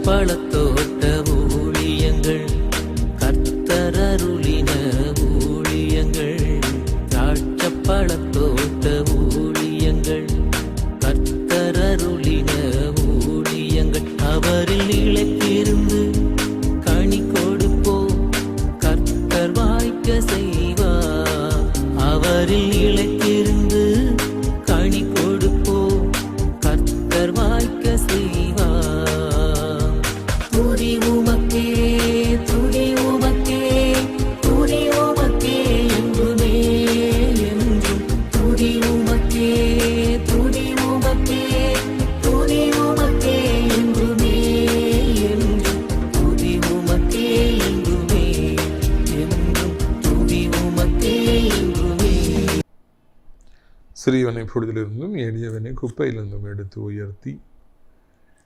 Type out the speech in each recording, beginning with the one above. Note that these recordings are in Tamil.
பழத்தோட்ட ஊழியங்கள், கர்த்தரருளின ஊழியங்கள். திராட்சை பழத்தோட்ட ஊழியங்கள், கர்த்தரருளின ஊழியங்கள். அவரில் இழைத்திருந்து கனி கொடுப்போம், கர்த்தர் வாய்க்க செய்வார். அவரில் இழைத்திருந்து கனி கொடுப்போம், கர்த்தர் வாய்க்க செய்வார். துதி உமக்கே, துதி உமக்கே, துதி உமக்கே என்றுமே என்றும். துதி உமக்கே, துதி உமக்கே, துதி உமக்கே என்றுமே என்றும். துதி உமக்கே என்றுமே என்றும். துதி உமக்கே என்றுமே. சிறியவனை பொழுதிலிருந்தும் எளியவனை குப்பையிலிருந்தும் எடுத்து உயர்த்தி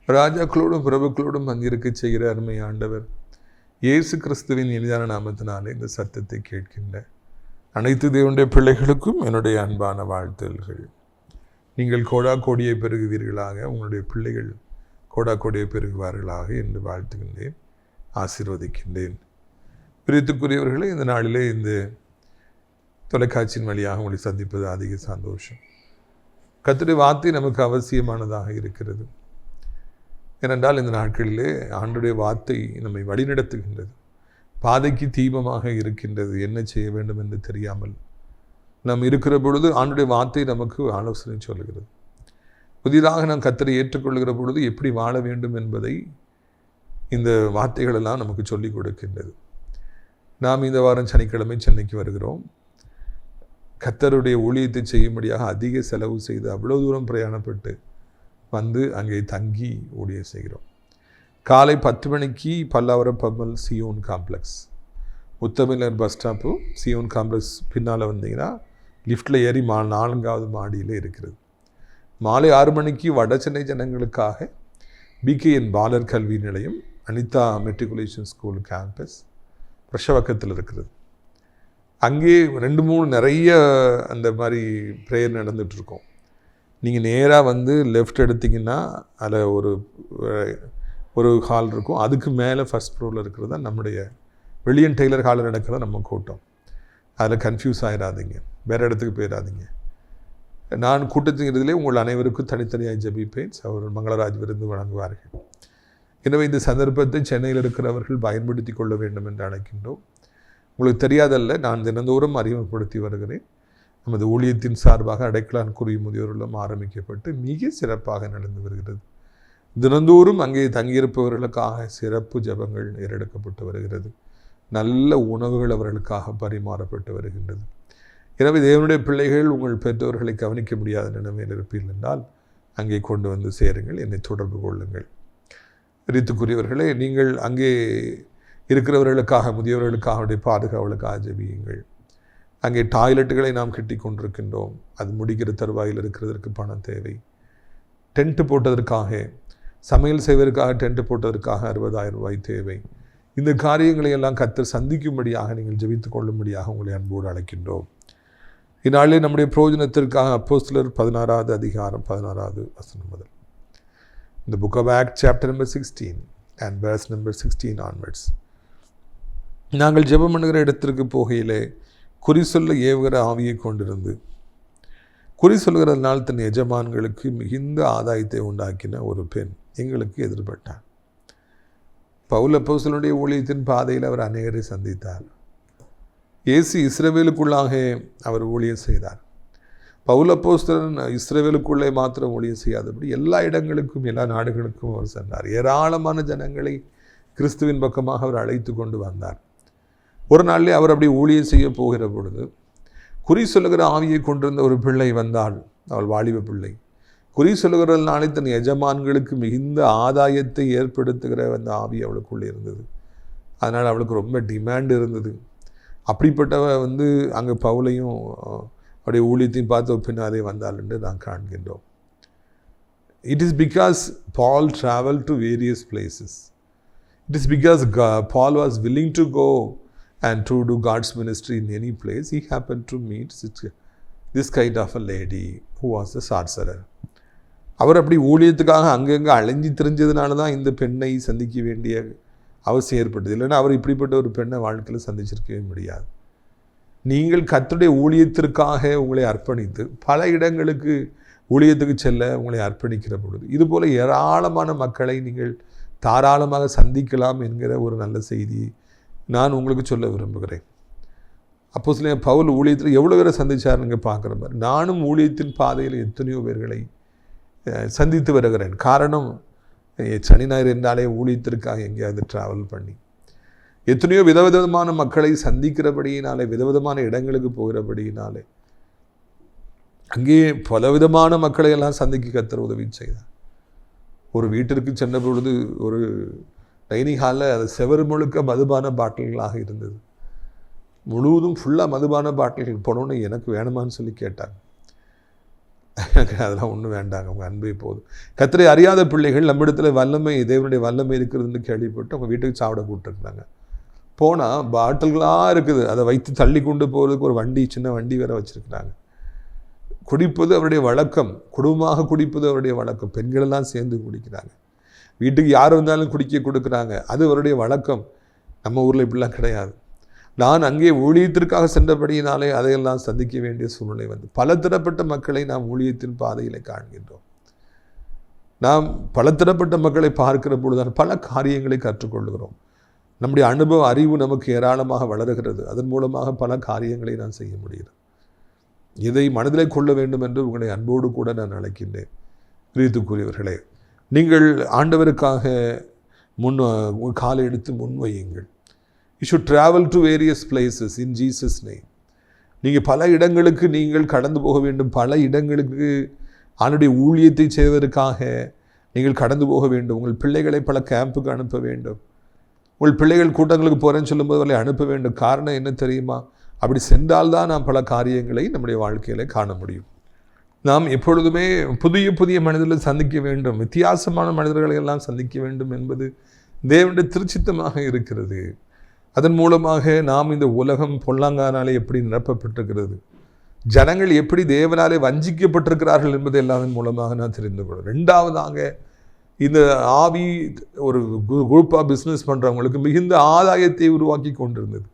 ராஜாக்களோடும் பிரபுக்களோடும் பங்கிருக்க செய்கிற அருமை ஆண்டவர் இயேசு கிறிஸ்துவின் இனிதான நாமத்தினாலே இந்த சத்தத்தை கேட்கின்ற அனைத்து தேவனுடைய பிள்ளைகளுக்கும் என்னுடைய அன்பான வாழ்த்துதல்கள். நீங்கள் கோடா கோடியை பெருகுவீர்களாக, உங்களுடைய பிள்ளைகள் கோடா கோடியை பெருகுவார்களாக என்று வாழ்த்துகின்றேன், ஆசீர்வதிக்கின்றேன். பிரியத்துக்குரியவர்களே, இந்த நாளிலே இந்த தொலைக்காட்சியின் வழியாக உங்களை சந்திப்பது அதிக சந்தோஷம். கர்த்தருடைய வார்த்தை நமக்கு அவசியமானதாக இருக்கிறது. ஏனென்றால் இந்த நாட்களிலே ஆண்டவருடைய வார்த்தை நம்மை வழிநடத்துகின்றது, பாதைக்கு தீபமாக இருக்கின்றது. என்ன செய்ய வேண்டும் என்று தெரியாமல் நாம் இருக்கிற பொழுது ஆண்டவருடைய வார்த்தை நமக்கு ஆலோசனை சொல்லுகிறது. புதிதாக நாம் கர்த்தரை ஏற்றுக்கொள்கிற பொழுது எப்படி வாழ வேண்டும் என்பதை இந்த வார்த்தைகளெல்லாம் நமக்கு சொல்லிக் கொடுக்கின்றது. நாம் இந்த வாரம் சனிக்கிழமை சென்னைக்கு வருகிறோம். கர்த்தருடைய ஊழியத்தை செய்யும்படியாக அதிக செலவு செய்து அவ்வளோ தூரம் பிரயாணப்பட்டு வந்து அங்கே தங்கி ஊழியம் செய்கிறோம். காலை 10 மணிக்கு பல்லாவரம் பம்மல் சியோன் காம்ப்ளெக்ஸ், உத்தமிழர் பஸ் ஸ்டாப்பு சியோன் காம்ப்ளெக்ஸ் பின்னால் வந்தீங்கன்னா லிஃப்ட்டில் ஏறி 4வது மாடியில் இருக்கிறது. மாலை 6 மணிக்கு வட சென்னை ஜனங்களுக்காக BKN பாலர் கல்வி நிலையம், அனிதா மெட்ரிகுலேஷன் ஸ்கூல் கேம்பஸ் பிரஷவக்கத்தில் இருக்கிறது. அங்கே 2-3 நிறைய அந்த மாதிரி ப்ரேயர் நடந்துகிட்ருக்கோம். நீங்கள் நேராக வந்து லெஃப்ட் எடுத்திங்கன்னா அதில் ஒரு ஹால் இருக்கும். அதுக்கு மேலே ஃபஸ்ட் ஃப்ளோரில் இருக்கிறது தான் நம்முடைய வில்லியம் டெய்லர் ஹாலில் நடக்கிறத நம்ம கூட்டம். அதில் கன்ஃபியூஸ் ஆகிடாதீங்க, வேறு இடத்துக்கு போயிடாதீங்க. நான் கூட்டத்துங்கிறதுலே உங்கள் அனைவருக்கும் தனித்தனியாக ஜெபிப்பேன். அவர் மங்களராஜ் விருந்து வழங்குவார்கள். எனவே இந்த சந்தர்ப்பத்தை சென்னையில் இருக்கிறவர்கள் பயன்படுத்தி கொள்ள வேண்டும் என்று அழைக்கின்றோம். உங்களுக்கு தெரியாதல்ல, நான் தினந்தோறும் அறிமுகப்படுத்தி வருகிறேன். நமது ஊழியத்தின் சார்பாக அடைக்கலான் குறி முதியோர் இல்லம் ஆரம்பிக்கப்பட்டு மிக சிறப்பாக நடந்து வருகிறது. தினந்தோறும் அங்கே தங்கியிருப்பவர்களுக்காக சிறப்பு ஜெபங்கள் ஏறெடுக்கப்பட்டு வருகிறது. நல்ல உணவுகள் அவர்களுக்காக பரிமாறப்பட்டு வருகின்றது. எனவே தேவனுடைய பிள்ளைகள் உங்கள் பெற்றோர்களை கவனிக்க முடியாத நிலைமையில் இருப்பீர்கள் என்றால் அங்கே கொண்டு வந்து சேருங்கள், என்னை தொடர்பு கொள்ளுங்கள். பிரியத்துக்குரியவர்களே, நீங்கள் அங்கே இருக்கிறவர்களுக்காக, முதியவர்களுக்காக பாதுகாவலுக்காக ஜெபியுங்கள். அங்கே டாய்லெட்டுகளை நாம் கட்டி கொண்டிருக்கின்றோம். அது முடிக்கிற தருவாயில் இருக்கிறதற்கு பணம் தேவை. டென்ட்டு போட்டதற்காக, சமையல் செய்வதற்காக டென்ட்டு போட்டதற்காக 60,000 ரூபாய் தேவை. இந்த காரியங்களை எல்லாம் கர்த்தர் சந்திக்கும்படியாக நீங்கள் ஜெபித்து கொள்ளும்படியாக உங்களை அன்போடு அழைக்கின்றோம். இந்நாளிலே நம்முடைய பிரயோஜனத்திற்காக அப்போஸ்தலர் 16வது அதிகாரம் 16வது வசனம் முதல், இந்த book of Acts chapter number 16 and verse number 16 onwards. நாங்கள் ஜெபம் பண்ணுகிற இடத்திற்கு போகையிலே குறி சொல்ல ஏவுகிற ஆவியை கொண்டிருந்து குறி சொல்கிறதுனால் தன் எஜமான்களுக்கு மிகுந்த ஆதாயத்தை உண்டாக்கின ஒரு பெண் எங்களுக்கு எதிர்பட்டார். பவுல் அப்போஸ்தலனுடைய ஊழியத்தின் பாதையில் அவர் அநேகரை சந்தித்தார். இயேசு இஸ்ரவேலுக்குள்ளாக அவர் ஊழியம் செய்தார். பவுல் அப்போஸ்தலன் இஸ்ரவேலுக்குள்ளே மாத்திரம் ஊழியம் செய்யாதபடி எல்லா இடங்களுக்கும், எல்லா நாடுகளுக்கும் அவர் சென்றார். ஏராளமான ஜனங்களை கிறிஸ்துவின் பக்கமாக அவர் அழைத்து கொண்டு வந்தார். ஒரு நாளிலே அவர் அப்படி ஊழியம் செய்ய போகிற பொழுது குறி சொல்லுகிற ஆவியை கொண்டிருந்த ஒரு பிள்ளை வந்தாள். அவள் வாலிப பிள்ளை. குறி சொல்லுகிறதுனாலே தன் எஜமான்களுக்கு மிகுந்த ஆதாயத்தை ஏற்படுத்துகிற அந்த ஆவி அவளுக்குள்ளே இருந்தது. அதனால் அவளுக்கு ரொம்ப டிமாண்ட் இருந்தது. அப்படிப்பட்டவ வந்து அங்கே பவுலையும் அவருடைய ஊழியத்தையும் பார்த்து பின்னாலே வந்தாள் என்று நான் காண்கின்றோம். It is because Paul traveled to various places. It is because Paul was willing to go and to do God's ministry in any place. He happened to meet this kind of a lady who was a sorcerer. அவர் அப்படி ஊழியத்துக்காக அங்கங்கே அலைஞ்சி தெரிஞ்சதுனால தான் இந்த பெண்ணை சந்திக்க வேண்டிய அவசியம் ஏற்பட்டது. இல்லைன்னா அவர் இப்படிப்பட்ட ஒரு பெண்ணை வாழ்க்கையில் சந்திச்சிருக்கவே முடியாது. நீங்கள் கர்த்தருடைய ஊழியத்திற்காக உங்களை அர்ப்பணித்து பல இடங்களுக்கு ஊழியத்துக்கு செல்ல உங்களை அர்ப்பணிக்கிற பொழுது இதுபோல் ஏராளமான மக்களை நீங்கள் தாராளமாக சந்திக்கலாம் என்கிற ஒரு நல்ல செய்தியை நான் உங்களுக்கு சொல்ல விரும்புகிறேன். அப்போஸ்தலன் பவுல் ஊழியத்தில் எவ்வளோ பேரை சந்திச்சாருங்க பார்க்குற மாதிரி நானும் ஊழியத்தின் பாதையில் எத்தனையோ பேர்களை சந்தித்து வருகிறேன். காரணம் சனி ஞாயிறு என்றாலே ஊழியத்திற்காக எங்கேயாவது ட்ராவல் பண்ணி எத்தனையோ விதவிதமான மக்களை சந்திக்கிறபடியினாலே, விதவிதமான இடங்களுக்கு போகிறபடியினாலே அங்கே பலவிதமான மக்களை எல்லாம் சந்திக்க கர்த்தர் உதவி செய்தார். ஒரு வீட்டிற்கு சென்ற பொழுது ஒரு டைனிங் ஹாலில் அது செவர் முழுக்க மதுபான பாட்டில்களாக இருந்தது. முழுவதும் ஃபுல்லாக மதுபான பாட்டில்கள் போனோன்னு எனக்கு வேணுமான்னு சொல்லி கேட்டாங்க. எனக்கு அதெல்லாம் ஒன்றும் வேண்டாங்க, அவங்க அன்பே போதும். கர்த்தரை அறியாத பிள்ளைகள் நம்மிடத்தில் வல்லமை, தேவனுடைய வல்லமை இருக்கிறதுன்னு கேள்விப்பட்டு அவங்க வீட்டுக்கு சாப்பிட கூப்பிட்டுருந்தாங்க. போனால் பாட்டில்களாக இருக்குது, அதை வைத்து தள்ளி கொண்டு போகிறதுக்கு ஒரு வண்டி, சின்ன வண்டி வேறு வச்சுருக்குறாங்க. குடிப்பது அவருடைய வழக்கம், குடும்பமாக குடிப்பது அவருடைய வழக்கம். பெண்களெல்லாம் சேர்ந்து குடிக்கிறாங்க. வீட்டுக்கு யார் வந்தாலும் குடிக்க கொடுக்குறாங்க, அது அவருடைய வழக்கம். நம்ம ஊரில் இப்படிலாம் கிடையாது. நான் அங்கே ஊழியத்திற்காக சென்றபடியினாலே அதையெல்லாம் சந்திக்க வேண்டிய சூழ்நிலை வந்து பல தரப்பட்ட மக்களை நாம் ஊழியத்தின் பாதையில் காண்கின்றோம். நாம் பல தரப்பட்ட மக்களை பார்க்கிற பொழுதுதான் பல காரியங்களை கற்றுக்கொள்கிறோம். நம்முடைய அனுபவ அறிவு நமக்கு ஏராளமாக வளருகிறது. அதன் மூலமாக பல காரியங்களை நான் செய்ய முடிகிறது. இதை மனதிலே கொள்ள வேண்டும் என்று உங்களை அன்போடு கூட நான் அழைக்கின்றேன். பிரியத்துக்குரியவர்களே, நீங்கள் ஆண்டவருக்காக காலை எடுத்து முன்வையுங்கள். You should travel to various places in Jesus' name. நீங்கள் பல இடங்களுக்கு நீங்கள் கடந்து போக வேண்டும். பல இடங்களுக்கு ஆண்டுடைய ஊழியத்தை செய்வதற்காக நீங்கள் கடந்து போக வேண்டும். உங்கள் பிள்ளைகளை பல கேம்புக்கு அனுப்ப வேண்டும். உங்கள் பிள்ளைகள் கூட்டங்களுக்கு போகிறேன்னு சொல்லும்போது அவர்களை அனுப்ப வேண்டும். காரணம் என்ன தெரியுமா? அப்படி சென்றால்தான் நாம் பல காரியங்களை நம்முடைய வாழ்க்கையில் காண முடியும். நாம் எப்பொழுதுமே புதிய புதிய மனிதர்களை சந்திக்க வேண்டும், வித்தியாசமான மனிதர்களை எல்லாம் சந்திக்க வேண்டும் என்பது தேவனுடைய திருச்சித்தமாக இருக்கிறது. அதன் மூலமாக நாம் இந்த உலகம் பொல்லாங்கானாலே எப்படி நிரப்பப்பட்டிருக்கிறது, ஜனங்கள் எப்படி தேவனாலே வஞ்சிக்கப்பட்டிருக்கிறார்கள் என்பது எல்லாத்தின் மூலமாக நான் தெரிந்து கொள்கிறேன். ரெண்டாவதாக, இந்த ஆவி ஒரு குரூப்பாக பிஸ்னஸ் பண்ணுறவங்களுக்கு மிகுந்த ஆதாயத்தை உருவாக்கி கொண்டிருந்தது.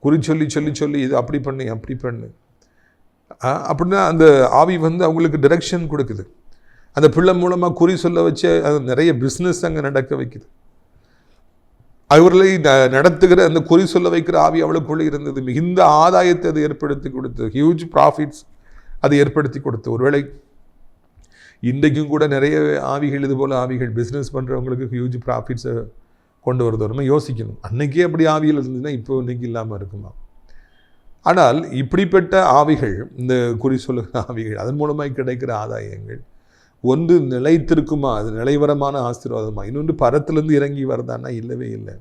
குறி சொல்லி சொல்லி சொல்லி இது அப்படி பண்ணு அப்படி பண்ணு அப்படின்னா அந்த ஆவி வந்து அவங்களுக்கு டிரெக்ஷன் கொடுக்குது. அந்த பிள்ளை மூலமாக குறி சொல்ல வச்சு அது நிறைய பிஸ்னஸ் அங்கே நடக்க வைக்குது. அவர்களை நடத்துகிற அந்த குறி சொல்ல வைக்கிற ஆவி அவளுக்குள்ளே இருந்தது. மிகுந்த ஆதாயத்தை அது ஏற்படுத்தி கொடுத்து, ஹியூஜ் ப்ராஃபிட்ஸ் அது ஏற்படுத்தி கொடுத்து. ஒருவேளை இன்றைக்கும் கூட நிறைய ஆவிகள், இது போல் ஆவிகள் பிஸ்னஸ் பண்ணுறவங்களுக்கு ஹியூஜ் ப்ராஃபிட்ஸை கொண்டு வருதோ நம்ம யோசிக்கணும். அன்றைக்கே அப்படி ஆவிகள் இருந்ததுன்னா இப்போ இன்றைக்கி இல்லாமல் இருக்குமா? ஆனால் இப்படிப்பட்ட ஆவிகள், இந்த குறி சொல்லுகிற ஆவிகள், அதன் மூலமாக கிடைக்கிற ஆதாயங்கள் ஒன்று நிலைத்திருக்குமா, அது நிலைவரமான ஆசீர்வாதமா, இன்னொன்று பரத்திலிருந்து இறங்கி வரதான்னா இல்லவே இல்லை.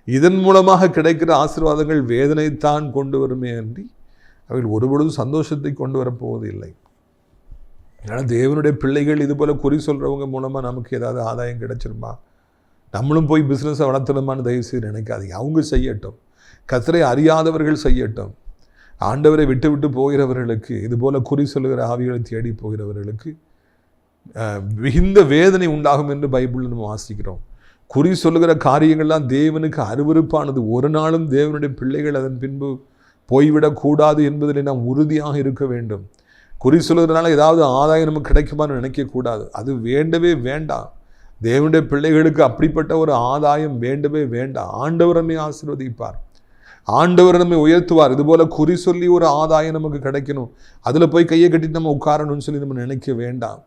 இதன் மூலமாக கிடைக்கிற ஆசீர்வாதங்கள் வேதனைத்தான் கொண்டு வருமே அன்றி அவைகள் ஒருபொழுதும் சந்தோஷத்தை கொண்டு வரப்போவது இல்லை. அதனால் தேவனுடைய பிள்ளைகள் இது போல் குறி சொல்கிறவங்க மூலமாக நமக்கு ஏதாவது ஆதாயம் கிடைச்சிருமா, நம்மளும் போய் பிஸ்னஸை வளர்த்தணுமான்னு தயவு செய்து நினைக்காதீங்க. அவங்க செய்யட்டும், கர்த்தரை அறியாதவர்கள் செய்யட்டும். ஆண்டவரை விட்டு விட்டு போகிறவர்களுக்கு, இது போல் குறி சொல்லுகிற ஆவிகளை தேடி போகிறவர்களுக்கு மிகுந்த வேதனை உண்டாகும் என்று பைபிளில் நம்ம வாசிக்கிறோம். குறி சொல்லுகிற காரியங்கள்லாம் தேவனுக்கு அருவருப்பானது. ஒரு நாளும் தேவனுடைய பிள்ளைகள் அதன் பின்பு போய்விடக்கூடாது என்பதில் நாம் உறுதியாக இருக்க வேண்டும். குறி சொல்லுகிறதுனால ஏதாவது ஆதாயம் நமக்கு கிடைக்குமான்னு நினைக்கக்கூடாது. அது வேண்டவே வேண்டாம். தேவனுடைய பிள்ளைகளுக்கு அப்படிப்பட்ட ஒரு ஆதாயம் வேண்டவே வேண்டாம். ஆண்டவர் நம்மை ஆசீர்வதிப்பார், ஆண்டவர் நம்மை உயர்த்துவார். இதுபோல் குறி சொல்லி ஒரு ஆதாயம் நமக்கு கிடைக்கணும், அதில் போய் கையை கட்டிட்டு நம்ம உட்காரணும்னு சொல்லி நம்ம நினைக்க வேண்டாம்.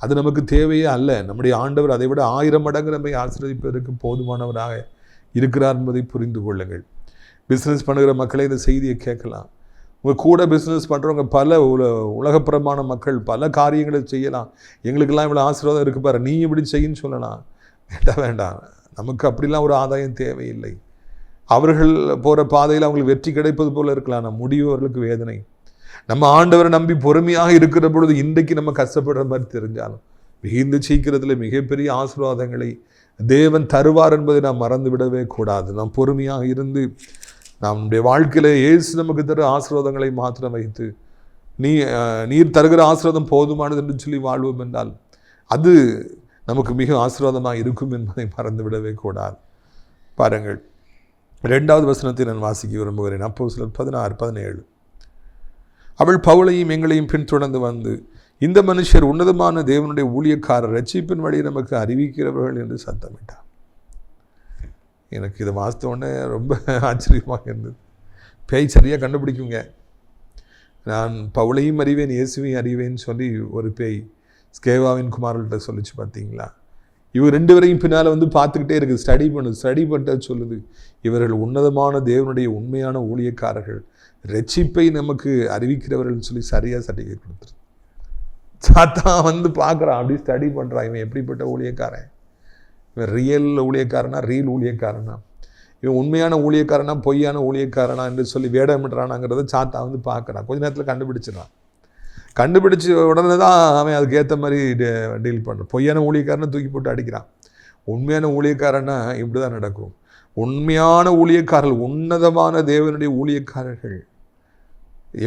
அது நமக்கு தேவையே அல்ல. நம்முடைய ஆண்டவர் அதை விட 1000 மடங்கு நம்மை ஆசீர்வதிப்பதற்கு போதுமானவராக இருக்கிறார் என்பதை புரிந்து கொள்ளுங்கள். பிஸ்னஸ் பண்ணுகிற மக்களை இந்த செய்தியை கேட்கலாம். உங்கள் கூட பிஸ்னஸ் பண்ணுறவங்க பல உலகப்புறமான மக்கள் பல காரியங்களை செய்யலாம். எங்களுக்கெல்லாம் இவ்வளோ ஆசீர்வாதம் இருக்குது பாரு, நீ இப்படி செய்யின்னு சொல்லலாம். வேண்டாம், நமக்கு அப்படிலாம் ஒரு ஆதாயம் தேவையில்லை. அவர்கள் போகிற பாதையில் அவங்களுக்கு வெற்றி கிடைப்பது போல் இருக்கலாம், நம்ம முடிவு அவர்களுக்கு வேதனை. நம்ம ஆண்டவரை நம்பி பொறுமையாக இருக்கிற பொழுது இன்றைக்கு நம்ம கஷ்டப்படுற மாதிரி தெரிஞ்சாலும் மிகுந்த சீக்கிரத்தில் மிகப்பெரிய ஆசீர்வாதங்களை தேவன் தருவார் என்பதை நாம் மறந்து விடவே கூடாது. நாம் பொறுமையாக இருந்து நம்முடைய வாழ்க்கையில் இயேசு நமக்கு தர ஆசீர்வாதங்களை மாத்திரம் வைத்து நீர் தருகிற ஆசீர்வாதம் போதுமானது என்று சொல்லி வாழ்வோம் என்றால் அது நமக்கு மிக ஆசீர்வாதமாக இருக்கும் என்பதை மறந்துவிடவே கூடாது. பாருங்கள், 2வது வசனத்தை நான் வாசிக்க விரும்புகிறேன். அப்போஸ்தலர் 16:17. அவள் பவுலையும் எங்களையும் பின்தொடர்ந்து வந்து, இந்த மனுஷர் உன்னதமான தேவனுடைய ஊழியக்காரர், ரட்சிப்பின் வழியை நமக்கு அறிவிக்கிறவர்கள் என்று சத்தமிட்டார். எனக்கு இதை வாசித்த உடனே ரொம்ப ஆச்சரியமாக இருந்தது. பேய் சரியாக கண்டுபிடிக்குங்க. நான் பவுலையும் அறிவேன் இயேசுவையும் அறிவேன்னு சொல்லி ஒரு பேய் ஸ்கேவாவின் குமாரர்கிட்ட சொல்லிச்சு. பார்த்தீங்களா, இவர் 2 பேரையும் பின்னால் வந்து பார்த்துக்கிட்டே இருக்குது. ஸ்டடி பண்ணிட்டு சொல்லுது, இவர்கள் உன்னதமான தேவனுடைய உண்மையான ஊழியக்காரர்கள், ரட்சிப்பை நமக்கு அறிவிக்கிறவர்கள் சொல்லி சரியாக சர்டிஃபிகேட் கொடுத்துரு. சாத்தான் வந்து பார்க்குறான், அப்படி ஸ்டடி பண்ணுறான். இவன் எப்படிப்பட்ட ஊழியக்காரன், இவன் ரியல் ஊழியக்காரனா ரீல் ஊழியக்காரனா, இவன் உண்மையான ஊழியக்காரனா பொய்யான ஊழியக்காரனா என்று சொல்லி வேடமிடுறானாங்கிறத சாத்தான் வந்து பார்க்குறான். கொஞ்ச நேரத்தில் கண்டுபிடிச்சிடறான். கண்டுபிடிச்ச உடனே தான் அவன் அதுக்கேற்ற மாதிரி டீல் பண்ணுறான். பொய்யான ஊழியக்காரனை தூக்கி போட்டு அடிக்கிறான். உண்மையான ஊழியக்காரனா இப்படி தான் நடக்கும். உண்மையான ஊழியக்காரர்கள், உன்னதமான தேவனுடைய ஊழியக்காரர்கள்.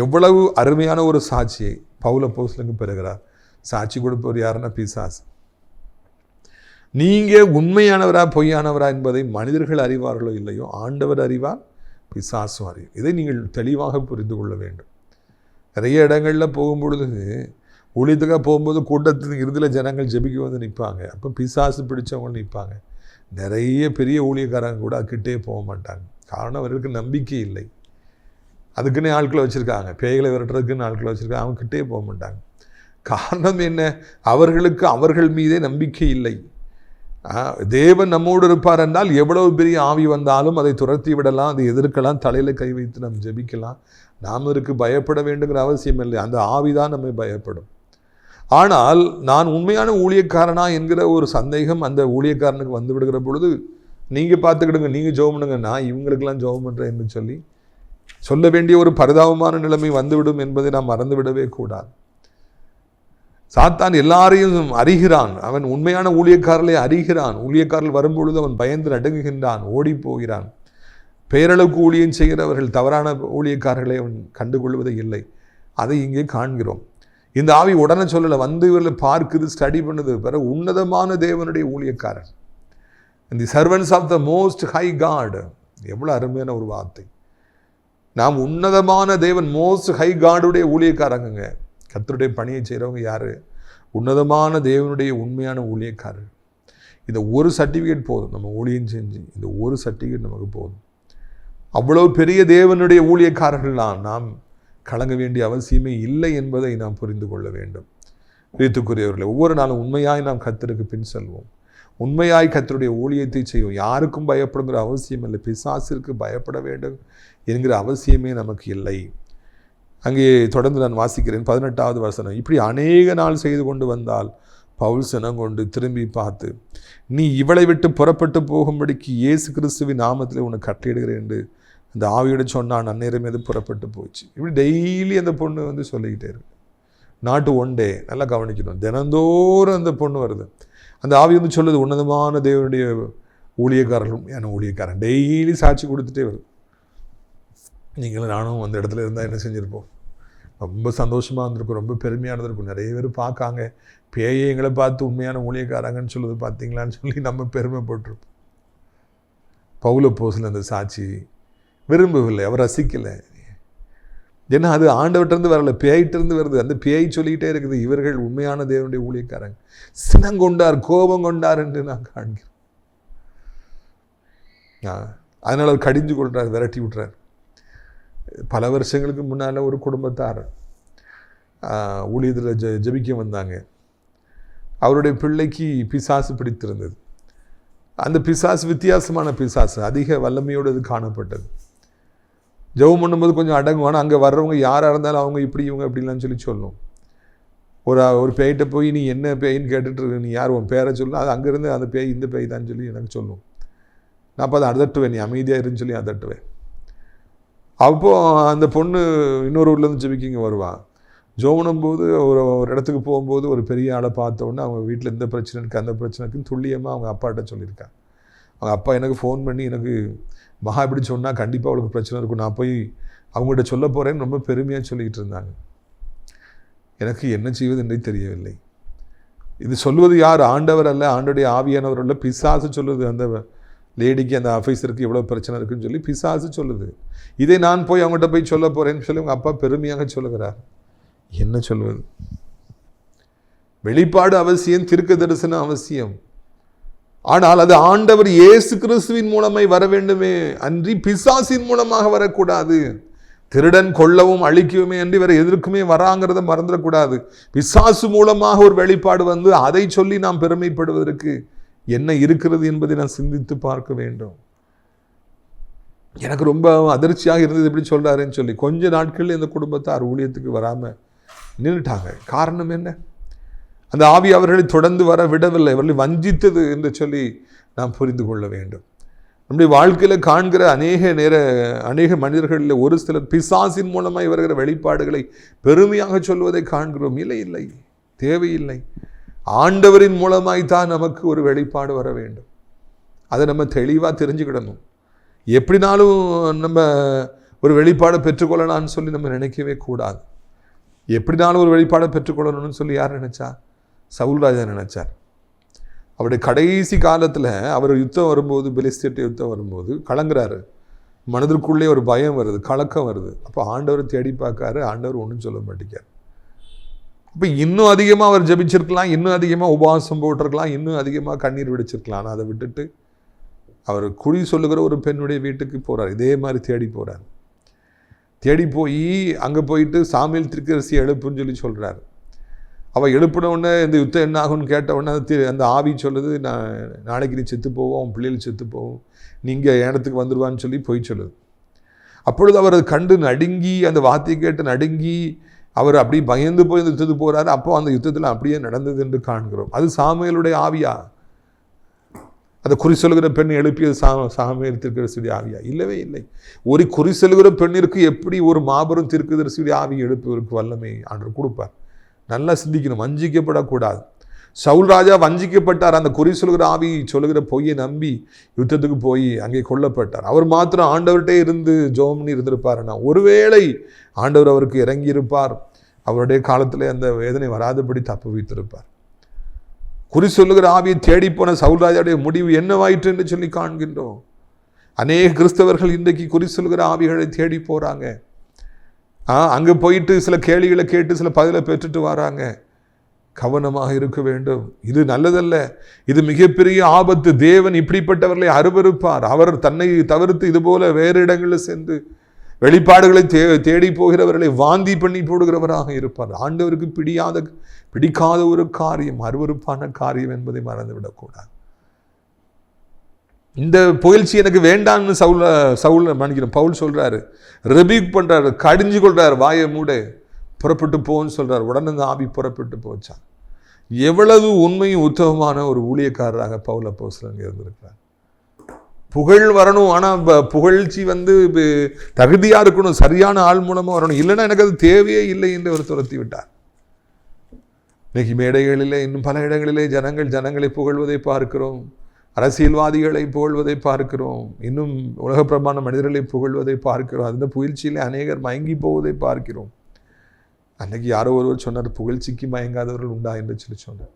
எவ்வளவு அருமையான ஒரு சாட்சியை பவுல் அப்போஸ்தலனுக்கு பெறுகிறார். சாட்சி கொடுப்பவர் யாருன்னா பிசாசு. நீங்கள் உண்மையானவரா பொய்யானவரா என்பதை மனிதர்கள் அறிவார்களோ இல்லையோ, ஆண்டவர் அறிவார், பிசாசும் அறிவார். இதை நீங்கள் தெளிவாக புரிந்து கொள்ள வேண்டும். நிறைய இடங்களில் போகும்பொழுது, ஊழியத்துக்காக போகும்போது கூட்டத்தின் இறுதியில் ஜனங்கள் ஜெபிக்க வந்து நிற்பாங்க. அப்போ பிசாசு பிடிச்சவங்க நிற்பாங்க. நிறைய பெரிய ஊழியக்காரங்க கூட அதுக்கிட்டே போக மாட்டாங்க. காரணம், அவர்களுக்கு நம்பிக்கை இல்லை. அதுக்குன்னே ஆட்களை வச்சுருக்காங்க, பேய்களை விரட்டுறதுக்குன்னு ஆட்களை வச்சுருக்காங்க. அவங்கக்கிட்டே போக மாட்டாங்க. காரணம் என்ன? அவர்களுக்கு அவர்கள் மீதே நம்பிக்கை இல்லை. தேவன் நம்மோடு இருப்பார் என்றால் எவ்வளவு பெரிய ஆவி வந்தாலும் அதை துரத்தி விடலாம், அதை எதிர்க்கலாம், தலையில் கை வைத்து நம்ம ஜெபிக்கலாம். நாம் இதற்கு பயப்பட வேண்டுங்கிற அவசியம் இல்லை. அந்த ஆவிதான் நம்மை பயப்படும். ஆனால் நான் உண்மையான ஊழியக்காரனா என்கிற ஒரு சந்தேகம் அந்த ஊழியக்காரனுக்கு வந்து விடுகிற பொழுது, நீங்கள் பார்த்துக்கிடுங்க, நீங்கள் ஜெபம் பண்ணுங்க, நான் இவங்களுக்கெல்லாம் ஜெபம் பண்ணுறேன் என்று சொல்லி சொல்ல வேண்டிய ஒரு பரிதாபமான நிலைமை வந்துவிடும் என்பதை நாம் மறந்துவிடவே கூடாது. சாத்தான் எல்லாரையும் அறிகிறான். அவன் உண்மையான ஊழியக்காரர்களை அறிகிறான். ஊழியக்காரர்கள் வரும்பொழுது அவன் பயந்து நடுங்குகின்றான், ஓடி போகிறான். பெயரளவுக்கு ஊழியம் செய்கிறவர்கள், தவறான ஊழியக்காரர்களை அவன் கண்டுகொள்வதே இல்லை. அதை இங்கே காண்கிறோம். இந்த ஆவி உடனே சொல்லலை, வந்து இவர்களை பார்க்குது, ஸ்டடி பண்ணுது. பிறகு உன்னதமான தேவனுடைய ஊழியக்காரர், the servants of the most high God. எவ்வளோ அருமையான ஒரு வார்த்தை. நாம் உன்னதமான தேவன், மோஸ்ட் ஹை காடுடைய ஊழியக்காரங்க. கர்த்தருடைய பணியை செய்கிறவங்க யார்? உன்னதமான தேவனுடைய உண்மையான ஊழியக்காரர். இந்த ஒரு சர்டிஃபிகேட் போதும். நம்ம ஊழியம் செஞ்சு இந்த ஒரு சர்டிஃபிகேட் நமக்கு போதும். அவ்வளோ பெரிய தேவனுடைய ஊழியக்காரர்கள்லாம் நாம் கலங்க வேண்டிய அவசியமே இல்லை என்பதை நாம் புரிந்து கொள்ள வேண்டும். பிரியத்துக்குரியவர்களே, ஒவ்வொரு நாளும் உண்மையாய் நாம் கர்த்தருக்கு பின் செல்வோம். உண்மையாய் கர்த்தருடைய ஊழியத்தை செய்வோம். யாருக்கும் பயப்படுங்கிற அவசியம் இல்லை. பிசாசிற்கு பயப்பட வேண்டும் என்கிற அவசியமே நமக்கு இல்லை. அங்கே தொடர்ந்து நான் வாசிக்கிறேன் 18வது வசனம். இப்படி அநேக நாள் செய்து கொண்டு வந்தால் பவுல் சினங்கொண்டு திரும்பி பார்த்து, நீ இவளை விட்டு புறப்பட்டு போகும்படிக்கு இயேசு கிறிஸ்துவின் நாமத்தில் உனக்கு கட்டளையிடுகிறேன் என்று அந்த ஆவியோட சொன்னான். அந்நேரம் எது புறப்பட்டு போச்சு. இப்படி டெய்லி அந்த பொண்ணு வந்து சொல்லிக்கிட்டே இருக்கு. நாட்டு ஒன் டே, நல்லா கவனிக்கணும், தினந்தோறும் அந்த பொண்ணு வருது. அந்த ஆவி வந்து சொல்லுது, உன்னதமான தேவனுடைய ஊழியக்காரர்களும் என ஊழியக்காரன். டெய்லி சாட்சி கொடுத்துட்டே வருது. நீங்களும் நானும் அந்த இடத்துல இருந்தால் என்ன செஞ்சுருப்போம்? ரொம்ப சந்தோஷமாக இருந்திருக்கும், ரொம்ப பெருமையாக இருந்திருக்கும். நிறைய பேர் பார்க்காங்க, பேயை எங்களை பார்த்து உண்மையான ஊழியக்காரங்கன்னு சொல்லுது பார்த்தீங்களான்னு சொல்லி நம்ம பெருமைப்பட்டிருப்போம். பவுல் அப்போஸ்தலன் அந்த சாட்சி விரும்பவில்லை, அவர் ரசிக்கலை. ஏன்னா அது ஆண்டவர்கிட்டருந்து வரல, பேயிட்டிருந்து வருது. அந்த பேய் சொல்லிக்கிட்டே இருக்குது, இவர்கள் உண்மையான தேவனுடைய ஊழியக்காரங்க. சினங்கொண்டார், கோபம் கொண்டார் என்று நான் காண்கிறேன். அதனால் அவர் கடிஞ்சு கொள்றார், விரட்டி விட்டுறார். பல வருஷங்களுக்கு முன்னால் ஒரு குடும்பத்தார் ஊழியத்தில் ஜெபிக்க வந்தாங்க. அவருடைய பிள்ளைக்கு பிசாசு பிடித்திருந்தது. அந்த பிசாசு வித்தியாசமான பிசாசு, அதிக வல்லமையோடு அது காணப்பட்டது. ஜெபம் பண்ணும்போது கொஞ்சம் அடங்குவானா, அங்கே வர்றவங்க யாராக இருந்தாலும் அவங்க இப்படி இவங்க அப்படிலாம் சொல்லி சொல்லணும். ஒரு பேய்கிட்ட போய் நீ என்ன பேயின்னு கேட்டுட்டு, நீ யார் உன் பேரை சொல்லணும், அது அங்கேருந்து அந்த பேய் இந்த பேய் தான் சொல்லி எனக்கு சொல்லணும். நான் அப்போ அதை அதட்டுவேன், நீ அமைதியாக இருன்னு சொல்லி அதட்டுவேன். அப்போது அந்த பொண்ணு இன்னொரு ஊர்லேருந்து ஜெபிக்கிங்க வருவான். ஜோமனும் போது ஒரு இடத்துக்கு போகும்போது ஒரு பெரிய ஆளை பார்த்தோன்னே அவங்க வீட்டில் இந்த பிரச்சனை இருக்குது அந்த பிரச்சனை இருக்குன்னு துல்லியமாக அவங்க அப்பாட்ட சொல்லியிருக்காங்க. அவங்க அப்பா எனக்கு ஃபோன் பண்ணி, எனக்கு மகா இப்படி சொன்னால் கண்டிப்பாக அவளுக்கு பிரச்சனை இருக்கும், நான் போய் அவங்கள்ட்ட சொல்ல போகிறேன்னு ரொம்ப பெருமையாக சொல்லிக்கிட்டு இருந்தாங்க. எனக்கு என்ன செய்வது என்றே தெரியவில்லை. இது சொல்வது யார்? ஆண்டவர் அல்ல, ஆண்டோடைய ஆவியானவர் அல்ல, பிசாசு சொல்லுது. அந்த லேடிக்கு, அந்த ஆஃபீஸருக்கு எவ்வளோ பிரச்சனை இருக்குன்னு சொல்லி பிசாசு சொல்லுது. இதை நான் போய் அவங்ககிட்ட போய் சொல்ல போகிறேன்னு சொல்லி உங்கள் அப்பா பெருமையாக சொல்லுகிறார். என்ன சொல்வது? வெளிப்பாடு அவசியம், தீர்க்க தரிசனம் அவசியம். ஆனால் அது ஆண்டவர் இயேசு கிறிஸ்துவின் மூலமாய் வர வேண்டுமே அன்றி பிசாசின் மூலமாக வரக்கூடாது. திருடன் கொல்லவும் அழிக்கவுமே அன்றி வேற எதற்குமே வராங்கிறத மறந்துடக்கூடாது. பிசாசு மூலமாக ஒரு வெளிப்பாடு வந்து அதை சொல்லி நாம் பெருமைப்படுவதற்கு என்ன இருக்கிறது என்பதை நான் சிந்தித்து பார்க்க வேண்டும். எனக்கு ரொம்ப அதிர்ச்சியாக இருந்தது. எப்படி சொல்றாருன்னு சொல்லி கொஞ்ச நாட்களில் இந்த குடும்பத்தார் ஊழியத்துக்கு வராம நின்றுட்டாங்க. காரணம் என்ன? அந்த ஆவி அவர்களை தொடர்ந்து வர விடவில்லை, அவர்களை வஞ்சித்தது என்று சொல்லி நாம் புரிந்து கொள்ள வேண்டும். நம்முடைய வாழ்க்கையில் காண்கிற அநேக மனிதர்களில் ஒரு சிலர் பிசாசின் மூலமாக வருகிற வெளிப்பாடுகளை பெருமையாக சொல்வதை காண்கிறோம். இல்லை, தேவையில்லை. ஆண்டவரின் மூலமாய்த்தான் நமக்கு ஒரு வெளிப்பாடு வர வேண்டும். அதை நம்ம தெளிவாக தெரிஞ்சுக்கிடணும். எப்படினாலும் நம்ம ஒரு வெளிப்பாடை பெற்றுக்கொள்ளலாம்னு சொல்லி நம்ம நினைக்கவே கூடாது. எப்படினாலும் ஒரு வெளிப்பாடை பெற்றுக்கொள்ளணும்னு சொல்லி யார் நினைச்சா? சவுல் ராஜா நினைச்சார். அவருடைய கடைசி காலத்தில் அவர் யுத்தம் வரும்போது, பெலிஸ்தீன் யுத்தம் வரும்போது கலங்குறாரு. மனதிற்குள்ளே ஒரு பயம் வருது, கலக்கம் வருது. அப்போ ஆண்டவரை தேடி பார்க்காரு. ஆண்டவர் ஒன்றும் சொல்ல மாட்டேங்கார். அப்போ இன்னும் அதிகமாக அவர் ஜெபிச்சிருக்கலாம், இன்னும் அதிகமாக உபவாசம் போட்டிருக்கலாம், இன்னும் அதிகமாக கண்ணீர் விடிச்சிருக்கலாம். ஆனால் அதை விட்டுட்டு அவர் குறி சொல்லுகிற ஒரு பெண்ணுடைய வீட்டுக்கு போகிறார். இதே மாதிரி தேடி போகிறார். தேடி போய் அங்கே போயிட்டு சாமுவேல் தீர்க்கதரிசியை எழுப்புன்னு சொல்லி சொல்கிறார். அவள் எழுப்பின உடனே இந்த யுத்தம் என்ன ஆகும்னு கேட்ட உடனே அந்த ஆவி சொல்லுது, நாளைக்கு நீ செத்து போவோம், உன் பிள்ளைகள் செத்து போவோம், நீங்கள் இடத்துக்கு வந்துடுவான்னு சொல்லி போய் சொல்லுது. அப்பொழுது அவர் அதை கண்டு நடுங்கி, அந்த வார்த்தையை கேட்டு நடுங்கி அவர் அப்படி பயந்து போய் இந்த யுத்தத்துக்கு போகிறாரு. அப்போ அந்த யுத்தத்தில் அப்படியே நடந்தது என்று காண்கிறோம். அது சாமுவேலுடைய ஆவியா? அதை குறி சொல்லுகிற பெண் எழுப்பியது சாமுவேல் தீர்க்கதரிசியுடைய ஆவியா? இல்லவே இல்லை. ஒரு குறி சொல்லுகிற பெண்ணிற்கு எப்படி ஒரு மாபெரும் தீர்க்கதரிசியுடைய ஆவி எழுப்புவதற்கு வல்லமை ஆண்டவர் கொடுப்பார். நல்லா சிந்திக்கணும். வஞ்சிக்கப்படக்கூடாது. சவுல் ராஜா வஞ்சிக்கப்பட்டார். அந்த குறி சொல்கிற ஆவி சொல்லுகிற பொய்யை நம்பி யுத்தத்துக்கு போய் அங்கே கொல்லப்பட்டார். அவர் மாத்திரம் ஆண்டவர்கிட்டே இருந்து ஜோம்னு இருந்திருப்பாருன்னா ஒருவேளை ஆண்டவர் அவருக்கு இறங்கி இருப்பார். அவருடைய காலத்தில் அந்த வேதனை வராதபடி தப்பு வைத்திருப்பார். குறி சொல்லுகிற ஆவியை தேடிப்போன சவுல் ராஜாவுடைய முடிவு என்னவாயிற்று என்று சொல்லி காண்கின்றோம். அநேக கிறிஸ்தவர்கள் இன்றைக்கு குறி சொல்லுகிற ஆவிகளை தேடி போகிறாங்க. அங்கே போயிட்டு சில கேள்விகளை கேட்டு சில பதிலை பெற்றுட்டு வராங்க. கவனமாக இருக்க வேண்டும். இது நல்லதல்ல. இது மிகப்பெரிய ஆபத்து. தேவன் இப்படிப்பட்டவர்களை அருவருப்பார். அவர் தன்னை தவிர்த்து இதுபோல வேறு இடங்களில் சென்று வெளிப்பாடுகளை தேடி போகிறவர்களை வாந்தி பண்ணி போடுகிறவராக இருப்பார். ஆண்டவருக்கு பிடிக்காத ஒரு காரியம், அருவருப்பான காரியம் என்பதை மறந்துவிடக்கூடாது. இந்த புகழ்ச்சி எனக்கு வேண்டான்னு பவுல் சொல்றாரு, ரெபியூக் பண்றாரு, கடிஞ்சு கொள்றாரு, வாயை மூட, புறப்பட்டு போன்னு சொல்றாரு. உடனே அந்த ஆவி புறப்பட்டு போச்சான். எவ்வளவு உண்மையும் உத்தமமான ஒரு ஊழியக்காரராக பவுல் அப்போஸ்தலன் இருந்திருக்கிறார். புகழ் வரணும், ஆனால் புகழ்ச்சி தகுதியாக இருக்கணும், சரியான ஆள் மூலமாக வரணும். இல்லைன்னா எனக்கு அது தேவையே இல்லை என்று அவர் துரத்தி விட்டார். இன்னைக்கு மேடைகளிலே, இன்னும் பல இடங்களிலே ஜனங்களை புகழ்வதை பார்க்கிறோம். அரசியல்வாதிகளை புகழ்வதை பார்க்கிறோம். இன்னும் உலக பிரமாண மனிதர்களை புகழ்வதை பார்க்கிறோம். அந்த புகழ்ச்சியிலே அநேகர் மயங்கி போவதை பார்க்கிறோம். அன்னைக்கு யாரோ ஒருவர் சொன்னார், புகழ்ச்சிக்கு மயங்காதவர்கள் உண்டா என்று சொல்லி சொன்னார்.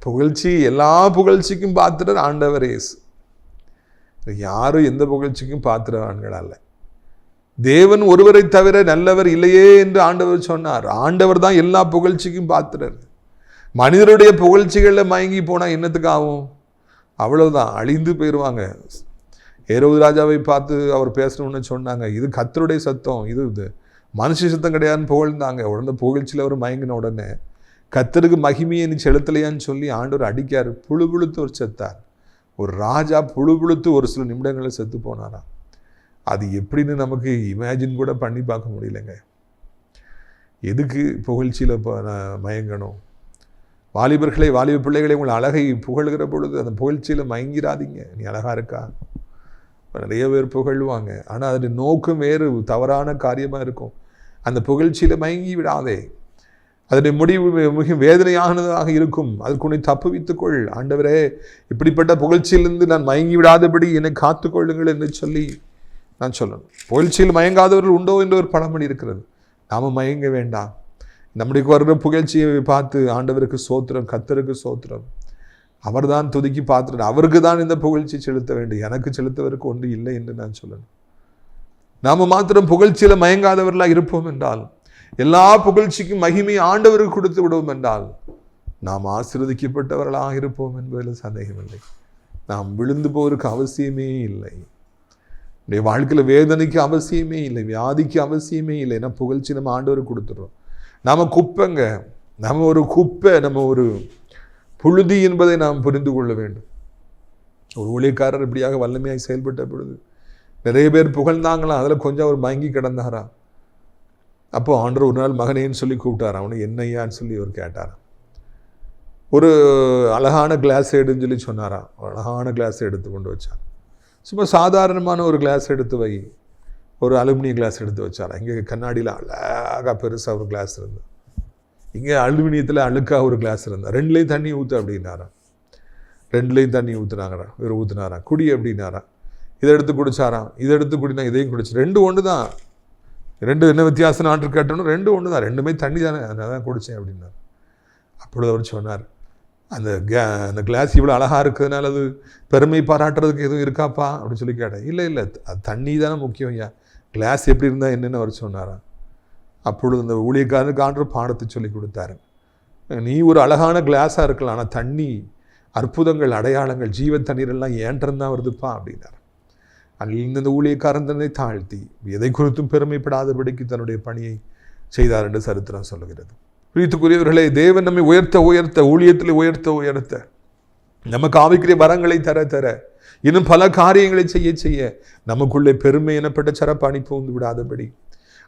புகழ்ச்சி, எல்லா புகழ்ச்சிக்கும் பாத்திரர் ஆண்டவர் இயேசு. யாரும் எந்த புகழ்ச்சிக்கும் பாத்திரவான்கள் அல்ல. தேவன் ஒருவரை தவிர நல்லவர் இல்லையே என்று ஆண்டவர் சொன்னார். ஆண்டவர் தான் எல்லா புகழ்ச்சிக்கும் பாத்திரர். மனிதருடைய புகழ்ச்சிகளில் மயங்கி போனால் என்னத்துக்கு ஆகும்? அவ்வளவுதான், அழிந்து போயிடுவாங்க. ஏரோது ராஜாவை பார்த்து அவர் பேசணும்னு சொன்னாங்க, இது கர்த்தருடைய சத்தம், இது மனுஷ சத்தம் கிடையாதுன்னு புகழ்ந்தாங்க. உடனே புகழ்ச்சியில் அவர் மயங்கின உடனே கர்த்தருக்கு மகிமையை நீ செலுத்தலையான்னு சொல்லி ஆண்டவர் அடிக்காரு. புழுபுழுத்து ஒரு செத்தார். ஒரு ராஜா புழுபுழுத்து ஒரு சில நிமிடங்களில் செத்து போனாராம். அது எப்படின்னு நமக்கு இமேஜின் கூட பண்ணி பார்க்க முடியலைங்க. எதுக்கு புகழ்ச்சியில் மயங்கணும்? வாலிப பிள்ளைகளை உங்கள் அழகை புகழ்கிற பொழுது அந்த புகழ்ச்சியில் மயங்கிறாதீங்க. நீ அழகா இருக்கா? நிறைய பேர் புகழ்வாங்க, ஆனால் அதனுடைய நோக்கம் வேறு தவறான காரியமாக இருக்கும். அந்த புகழ்ச்சியில் மயங்கி விடாதே. அதனுடைய முடிவு மிக வேதனையானதாக இருக்கும். அதற்கு உன்னை தப்புவித்துக்கொள். ஆண்டவரே, இப்படிப்பட்ட புகழ்ச்சியிலிருந்து நான் மயங்கி விடாதபடி என்னை காத்துக்கொள்ளுங்கள் என்று சொல்லி நான் சொல்லணும். புகழ்ச்சியில் மயங்காதவர்கள் உண்டோ என்ற ஒரு பழமொழி இருக்கிறது. நாம மயங்க வேண்டாம். நம்முடைய வர்ற புகழ்ச்சியை பார்த்து ஆண்டவருக்கு சோத்திரம், கர்த்தருக்கு சோத்திரம், அவர் தான் துதிக்கி பார்த்துட்டு அவருக்கு தான் இந்த புகழ்ச்சி செலுத்த வேண்டும், எனக்கு செலுத்துவதற்கு ஒன்று இல்லை என்று நான் சொல்லணும். நாம மாத்திரம் புகழ்ச்சியில மயங்காதவர்களாக இருப்போம் என்றால், எல்லா புகழ்ச்சிக்கும் மகிமை ஆண்டவருக்கு கொடுத்து விடுவோம் என்றால், நாம் ஆசீர்வதிக்கப்பட்டவர்களாக இருப்போம் என்பதில் சந்தேகமில்லை. நாம் விழுந்து போவதற்கு அவசியமே இல்லை. நம்முடைய வாழ்க்கையில் வேதனைக்கு அவசியமே இல்லை, வியாதிக்கு அவசியமே இல்லை. ஏன்னா புகழ்ச்சி நம்ம ஆண்டவருக்கு கொடுத்துடுறோம். நாம குப்பைங்க, நம்ம ஒரு குப்பை, நம்ம ஒரு புழுதி என்பதை நாம் புரிந்து கொள்ள வேண்டும். ஒரு ஊழியக்காரர் இப்படியாக வல்லமையாக செயல்பட்ட பொழுது நிறைய பேர் புகழ்ந்தாங்களாம், அதில் கொஞ்சம் அவர் மயங்கி கிடந்தாரா. அப்போ ஆண்டவர் ஒரு நாள் மகனேன்னு சொல்லி கூப்பிட்டாராம். அவனு என்னையான்னு சொல்லி அவர் கேட்டாராம். ஒரு அழகான கிளாஸ் எடுன்னு சொல்லி சொன்னாராம். அழகான கிளாஸ் எடுத்து கொண்டு வச்சார். சும்மா சாதாரணமான ஒரு கிளாஸ் எடுத்து வை, ஒரு அலுமினியம் கிளாஸ் எடுத்து வச்சாரா. இங்கே கண்ணாடியில் அழகாக பெருசாக ஒரு கிளாஸ் இருந்தது, இங்கே அலுமினியத்தில் அழுக்காக ஒரு கிளாஸ் இருந்தா. ரெண்டுலேயும் தண்ணி ஊற்று அப்படின்னாரா. ரெண்டுலேயும் தண்ணி ஊற்றுனாங்கறான். இவர் ஊற்றுனாரா. குடி அப்படின்னாரா. இதை எடுத்து குடிச்சாராம். இதை எடுத்து குடினா இதையும் குடிச்சு. ரெண்டு ஒன்று தான். ரெண்டு என்ன வித்தியாசம் நாட்டு கேட்டோன்னு ரெண்டு ஒன்று தான், ரெண்டுமே தண்ணி தானே, நான் தான் குடித்தேன் அப்படின்னார். அப்பொழுது அவர் சொன்னார், அந்த கிளாஸ் இவ்வளோ அழகாக இருக்கிறதுனால அது பெருமை பாராட்டுறதுக்கு எதுவும் இருக்காப்பா அப்படின்னு சொல்லி கேட்டேன். இல்லை இல்லை, அது தண்ணி தானே முக்கியம் ஐயா, கிளாஸ் எப்படி இருந்தால் என்னென்னு அவர் சொன்னாராம். அப்பொழுது அந்த ஊழியக்காரனுக்கு ஆண்டு பாடத்தை சொல்லி கொடுத்தாரு. நீ ஒரு அழகான கிளாஸாக இருக்கலாம், ஆனால் தண்ணி, அற்புதங்கள், அடையாளங்கள், ஜீவ தண்ணீரெல்லாம் ஏன்றிருந்தான் வருதுப்பா அப்படின்னார். அங்கிருந்து இந்த ஊழியக்காரன் தன்னை தாழ்த்தி எதை குறித்தும் பெருமைப்படாதபடிக்கு தன்னுடைய பணியை செய்தார் என்று சரித்திரம் சொல்லுகிறது. பிரியத்துக்குரியவர்களே, தேவன் நம்மை உயர்த்த உயர்த்த, ஊழியத்தில் உயர்த்த உயர்த்த, நமக்கு ஆவிக்குரிய வரங்களை தர தர, இன்னும் பல காரியங்களை செய்ய செய்ய நமக்குள்ளே பெருமை எனப்பட்ட சரப்பாணி புகுந்து விடாதபடி,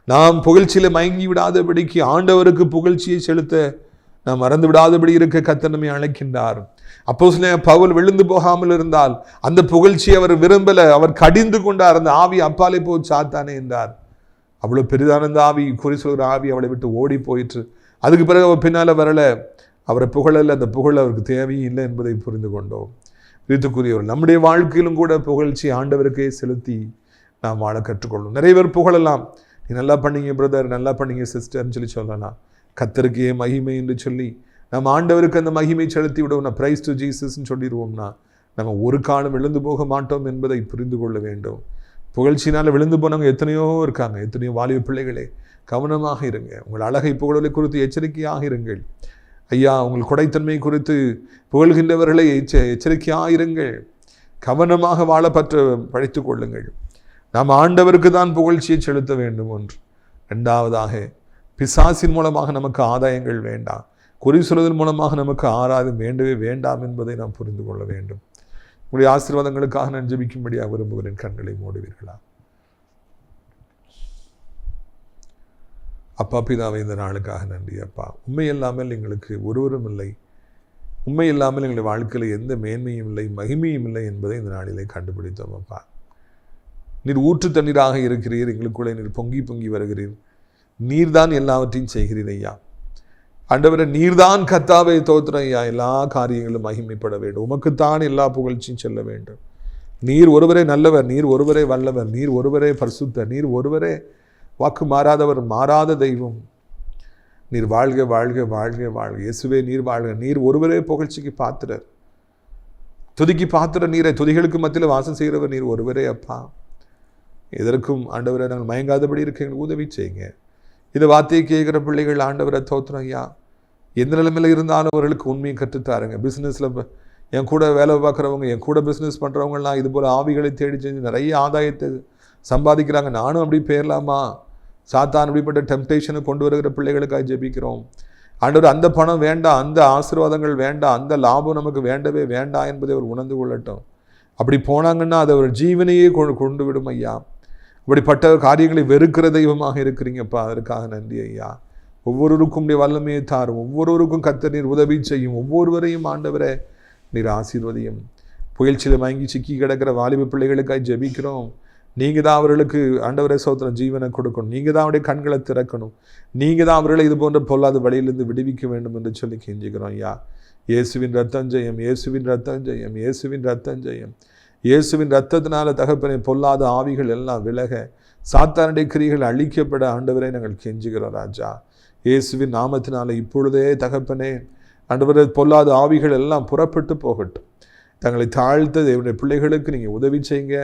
நாம் புகழ்ச்சியில் மயங்கி விடாதபடிக்கு, ஆண்டவருக்கு புகழ்ச்சியை செலுத்த நாம் மறந்து விடாதபடி இருக்க கர்த்தர் நம்மை அழைக்கின்றார். அப்போஸ்தலனாகிய பவுல் விழுந்து போகாமல் இருந்தால் அந்த புகழ்ச்சியை அவர் விரும்பல, அவர் கடிந்து கொண்டார். அந்த ஆவி அப்பாலே போ சாத்தானே என்றார். அவ்வளவு பெரிதான அந்த ஆவி, குறி சொல்கிற ஆவி அவளை விட்டு ஓடி போயிற்று. அதுக்கு பிறகு அவர் பின்னால வரல, அவரை புகழல, அந்த புகழ் அவருக்கு தேவையும் இல்லை என்பதை புரிந்து கொண்டோம். பிரியத்துக்குரியவர், நம்முடைய வாழ்க்கையிலும் கூட புகழ்ச்சி ஆண்டவருக்கே செலுத்தி நாம் வாழ கற்றுக்கொள்ளும். நிறைய பேர் புகழலாம், நீ நல்லா பண்ணீங்க பிரதர், நல்லா பண்ணீங்க சிஸ்டர்னு சொல்லி சொல்லலாம். கர்த்தருக்கே மகிமை என்று சொல்லி நம்ம ஆண்டவருக்கு அந்த மகிமை செலுத்தி விடுவோம். பிரைஸ் டு ஜீசஸ்ன்னு சொல்லிடுவோம்னா நம்ம ஒரு காலம் விழுந்து போக மாட்டோம் என்பதை புரிந்து கொள்ள வேண்டும். புகழ்ச்சினால் விழுந்து போனவங்க எத்தனையோ இருக்காங்க. எத்தனையோ வாலிப பிள்ளைகளே, கவனமாக இருங்க. உங்கள் அழகை புகழலை குறித்து எச்சரிக்கையாக இருங்கள். ஐயா, உங்கள் கொடைத்தன்மை குறித்து புகழ்கின்றவர்களை எச்சரிக்கையாக இருங்கள். கவனமாக வாழ படித்து கொள்ளுங்கள். நாம் ஆண்டவருக்கு தான் புகழ்ச்சியை செலுத்த வேண்டும் ஒன்று. ரெண்டாவதாக, பிசாசின் மூலமாக நமக்கு ஆதாயங்கள் வேண்டாம், குறி சொல்வதன் மூலமாக நமக்கு ஆராதம் வேண்டவே வேண்டாம் என்பதை நாம் புரிந்து கொள்ள வேண்டும். உங்களுடைய ஆசீர்வாதங்களுக்காக நான் ஜெபிக்கும்படியாக விரும்புகிறேன். கண்களை மூடுவீர்களா? அப்பா பிதாவை, இந்த நாளுக்காக நன்றி அப்பா. உண்மை இல்லாமல் எங்களுக்கு ஒருவரும் இல்லை, உண்மை இல்லாமல் எங்களுடைய வாழ்க்கையில் எந்த மேன்மையும் இல்லை, மகிமையும் இல்லை என்பதை இந்த நாளிலே கண்டுபிடித்தோம் அப்பா. நீர் ஊற்று தண்ணீராக இருக்கிறீர், எங்களுக்குள்ளே நீர் பொங்கி பொங்கி வருகிறீர். நீர்தான் எல்லாவற்றையும் செய்கிறீர் ஐயா. ஆண்டவரே, நீர்தான் கர்த்தாவே தோத்திரம் ஐயா. எல்லா காரியங்களும் மகிமைப்பட வேண்டும், உமக்குத்தான் எல்லா புகழ்ச்சியும் செல்ல வேண்டும். நீர் ஒருவரே நல்லவர், நீர் ஒருவரே வல்லவர், நீர் ஒருவரே பரிசுத்தர், நீர் ஒருவரே வாக்கு மாறாதவர், மாறாத தெய்வம். நீர் வாழ்க வாழ்க வாழ்க வாழ்க. இயேசுவே நீர் வாழ்க. நீர் ஒருவரே புகழ்ச்சிக்கு பாத்திரர், துதிக்கு பாத்திர நீரை, துதிகளுக்கு மத்தியில் வாசம் செய்கிறவர் நீர் ஒருவரே அப்பா. எதற்கும் ஆண்டவரை நாங்கள் மயங்காதபடி இருக்க எங்களுக்கு உதவி செய்யுங்க. இந்த வார்த்தையை கேட்குற பிள்ளைகள் ஆண்டவரை தோத்திரம் ஐயா. எந்த நிலைமையில் இருந்தாலும் அவர்களுக்கு உண்மையை கற்றுத்தாருங்க. பிஸ்னஸில் என் கூட வேலை பார்க்குறவங்க, என் கூட பிஸ்னஸ் பண்ணுறவங்கலாம் இது போல் ஆவிகளை தேடி செஞ்சு நிறைய ஆதாயத்தை சம்பாதிக்கிறாங்க. நானும் அப்படி பேரலாமா? சாத்தான் அப்படிப்பட்ட டெம்ப்டேஷனை கொண்டு வருகிற பிள்ளைகளுக்காக ஜெபிக்கிறோம். ஆண்டவர், அந்த பணம் வேண்டாம், அந்த ஆசீர்வாதங்கள் வேண்டாம், அந்த லாபம் நமக்கு வேண்டவே வேண்டாம் என்பதை அவர் உணர்ந்து கொள்ளட்டும். அப்படி போனாங்கன்னா அது அவர் ஜீவனையே கொண்டு விடும் ஐயா. அப்படிப்பட்ட காரியங்களை வெறுக்கிற தெய்வமாக இருக்கிறீங்கப்பா, அதற்காக நன்றி ஐயா. ஒவ்வொருவருக்கும் உடைய வல்லமையை தாரும், ஒவ்வொருவருக்கும் கர்த்தர் நீர் உதவி செய்யும், ஒவ்வொருவரையும் ஆண்டவரை நீர் ஆசீர்வதியும். புகழ்ச்சியில் மயங்கி சிக்கி கிடக்கிற வாலிப பிள்ளைகளுக்காக ஜெபிக்கிறோம். நீங்கள் தான் அவர்களுக்கு ஆண்டவரை சோத்திரம் ஜீவனை கொடுக்கணும், நீங்கள் தான் அவருடைய கண்களை திறக்கணும், நீங்கள் தான் அவர்களை இது போன்ற பொல்லாத வழியிலிருந்து விடுவிக்க வேண்டும் என்று சொல்லி கெஞ்சிக்கிறோம் ஐயா. இயேசுவின் ரத்தம் ஜெயம், இயேசுவின் ரத்தம் ஜெயம், இயேசுவின் ரத்தம் ஜெயம். இயேசுவின் ரத்தத்தினால தகப்பனை பொல்லாத ஆவிகள் எல்லாம் விலக, சாத்தானுடைய கிரிகள் அழிக்கப்பட ஆண்டவரை நாங்கள் கெஞ்சுகிறோம் ராஜா. இயேசுவின் நாமத்தினால இப்பொழுதே தகப்பனே ஆண்டவரே, பொல்லாத ஆவிகள் எல்லாம் புறப்பட்டு போகட்டும். தங்களை தாழ்த்த தேவனுடைய பிள்ளைகளுக்கு நீங்கள் உதவி செய்யுங்க.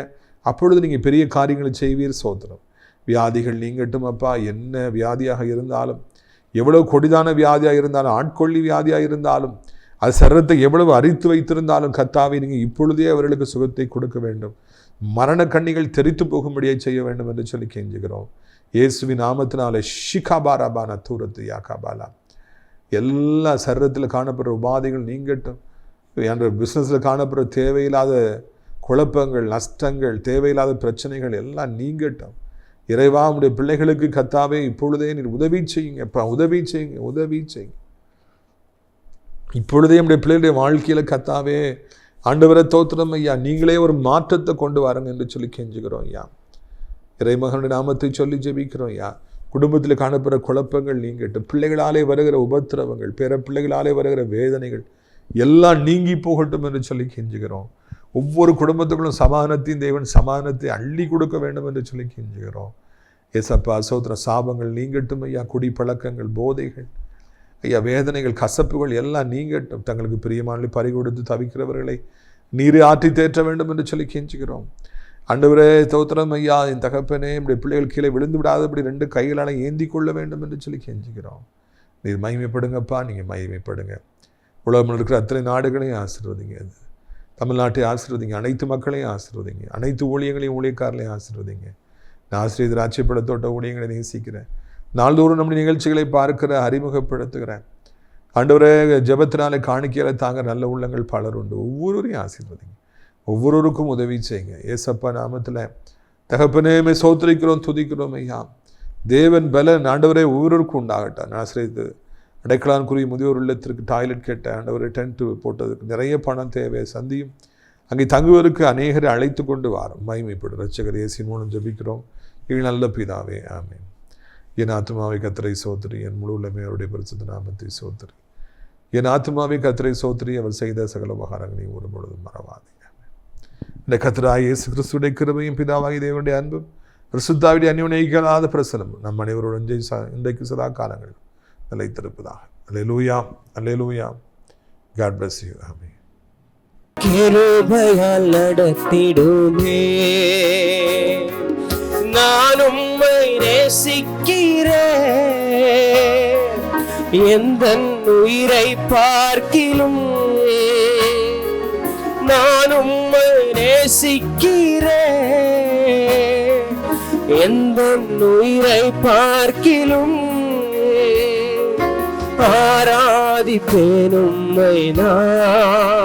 அப்பொழுது நீங்கள் பெரிய காரியங்களை செய்வீர். சோதனம் வியாதிகள் நீங்கட்டும் அப்பா. என்ன வியாதியாக இருந்தாலும், எவ்வளவு கொடிதான வியாதியாக இருந்தாலும், ஆட்கொள்ளி வியாதியாக இருந்தாலும், அது சரீரத்தை எவ்வளவு அரித்து வைத்திருந்தாலும் கர்த்தாவே நீங்கள் இப்பொழுதே அவர்களுக்கு சுகத்தை கொடுக்க வேண்டும். மரண கண்ணிகள் தெரித்து போகும்படியாக செய்ய வேண்டும் என்று சொல்லி கெஞ்சுகிறோம். இயேசுவின் நாமத்தினாலே ஷிகாபாராபான தூரத்து யாக்காபாலா. எல்லா சரீரத்தில் காணப்படுற உபாதைகள் நீங்கட்டும். என்ற பிஸ்னஸில் காணப்படுற தேவையில்லாத குழப்பங்கள், நஷ்டங்கள், தேவையில்லாத பிரச்சனைகள் எல்லாம் நீங்கட்டும். இறைவா, உடைய பிள்ளைகளுக்கு கர்த்தாவே இப்பொழுதே நீர் உதவி செய்யுங்கப்பா. உதவி செய்யுங்க, உதவி செய்யுங்க. இப்பொழுதே நம்முடைய பிள்ளைகளுடைய வாழ்க்கையில் கர்த்தாவே ஆண்டவரை தோத்திரம் ஐயா, நீங்களே ஒரு மாற்றத்தை கொண்டு வாருங்க என்று சொல்லி கெஞ்சுகிறோம் ஐயா. இறைமகனுடைய நாமத்தை சொல்லி ஜெபிக்கிறோம் ஐயா. குடும்பத்தில் காணப்படுற குழப்பங்கள் நீங்கட்டும். பிள்ளைகளாலே வருகிற உபத்திரவங்கள், பிற பிள்ளைகளாலே வருகிற வேதனைகள் எல்லாம் நீங்கி போகட்டும் என்று சொல்லி கெஞ்சுகிறோம். ஒவ்வொரு குடும்பத்துக்குள்ளும் சமாதானத்தையும் தேவன் சமாதானத்தை அள்ளி கொடுக்க வேண்டும் என்று சொல்லி கெஞ்சுகிறோம். ஏசப்பா சோத்திர சாபங்கள் நீங்கட்டும் ஐயா. குடி பழக்கங்கள், போதைகள் ஐயா, வேதனைகள், கசப்புகள் எல்லாம் நீங்கட்டும். தங்களுக்கு பிரியமானலை பறிகொடுத்து தவிக்கிறவர்களை நீரை ஆற்றி தேற்ற வேண்டும் என்று சொல்லி கெஞ்சுகிறோம். ஆண்டவரே தோத்திரம் ஐயா, என் தகப்பனே, இப்படி பிள்ளைகள் கீழே விழுந்து விடாதபடி 2 கைகளால் ஏந்தி கொள்ள வேண்டும் என்று சொல்லி கெஞ்சுகிறோம். நீர் மகிமைப்படுங்கப்பா, நீங்கள் மகிமைப்படுங்க. உலகம் இருக்கிற அத்தனை நாடுகளையும் ஆசீர்வதிங்க. தமிழ்நாட்டை ஆசீர்வதிங்க. அனைத்து மக்களையும் ஆசீர்வதிங்க. அனைத்து ஊழியங்களையும், ஊழியக்காரர்களையும் ஆசீர்வதிங்க. நான் ஆசிரியர் ராட்சியப்படத்தோட்ட ஊழியங்களை நேசிக்கிறேன். நாள்தோறும் நம்முடைய நிகழ்ச்சிகளை பார்க்கிற, அறிமுகப்படுத்துகிறேன். ஆண்டவரே, ஜெபத்தினாலே காணிக்கையில தாங்க நல்ல உள்ளங்கள் பலர் உண்டு. ஒவ்வொருவரையும் ஆசீர்வதிங்க. ஒவ்வொருவருக்கும் உதவி செய்யுங்க. ஏசப்பா நாமத்தில் தகப்பனேமே சோத்திரிக்கிறோம், துதிக்கிறோம் ஐயா. தேவன் பலன் ஆண்டவரே ஒவ்வொருவருக்கும் உண்டாகட்டான். நான் ஆசிரியத்து அடைக்கலான்குரிய முதியோர் இல்லத்திற்கு டாய்லெட் கேட்டேன். ஆண்டவரே, டென்ட்டு போட்டதுக்கு நிறைய பணம் தேவை. சந்தியும் அங்கே தங்குவதற்கு அநேகரை அழைத்து கொண்டு வாரம். மகிமைப்படும் இரட்சகர் இயேசுவின் மூலம் ஜெபிக்கிறோம். இது நல்ல பிதாவே, ஆமென். என் ஆத்மாவை கர்த்தரை சோத்திரி, என் முழு உள்ளமே அவருடைய பரிசுத்த நாமத்தை சோத்திரி. என் ஆத்மாவை கர்த்தரை சோத்திரி, அவர் செய்த சகல உபகாரங்களையும் ஒரு பொழுதும் மறவாதீங்க. இந்த கர்த்தராகிய இயேசு கிறிஸ்துவின் கிருபையும் பிதாவாகிய தேவனுடைய அன்பும் பரிசுத்தாவின் அந்யோன்யமில்லாத பிரசன்னமும் நம் அனைவரோடும் இன்றைக்கு சதா காலங்கள் நிலைத்திருப்பதாக. அல்லேலூயா, அல்லேலூயா. God bless you. ஆமென். கிருபையால் நடத்திடுமே, நான் உம்மை நேசிக்கிறேன், எந்தன் உயிரை பார்க்கிலும் நான் உம்மை நேசிக்கிறேன், எந்தன் உயிரை பார்க்கிலும் ஆராதிப்பேன் உம்மை நான்